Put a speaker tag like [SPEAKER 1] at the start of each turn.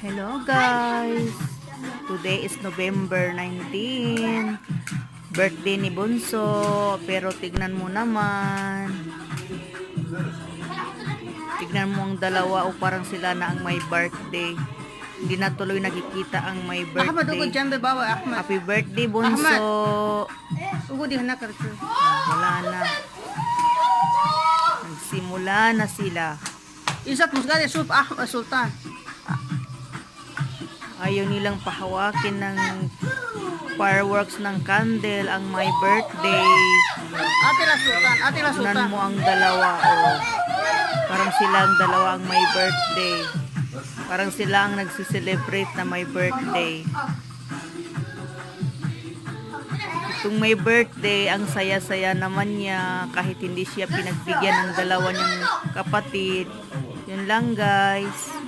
[SPEAKER 1] Hello guys! Today is November 19. Birthday ni Bunso. Pero tignan mo naman. Tignan mo ang dalawa o parang sila na ang may birthday. Hindi na tuloy nakikita ang may
[SPEAKER 2] Ahmad, ugod
[SPEAKER 1] birthday.
[SPEAKER 2] dyan, bawa, Ahmad.
[SPEAKER 1] Happy birthday Bunso!
[SPEAKER 2] Ugod di na karto.
[SPEAKER 1] Wala na. Nagsimula na sila.
[SPEAKER 2] Isat musgari, Sultan.
[SPEAKER 1] Ayaw nilang pahawakin ng fireworks ng candle ang my birthday.
[SPEAKER 2] Ate la Sultan.
[SPEAKER 1] Tignan mo ang dalawa, oh. Parang silang dalawa ang may birthday. Parang sila ang nagsiselebrate na may birthday. Itong may birthday, ang saya-saya naman niya kahit hindi siya pinagbigyan ng dalawa niyang kapatid. Yun lang guys.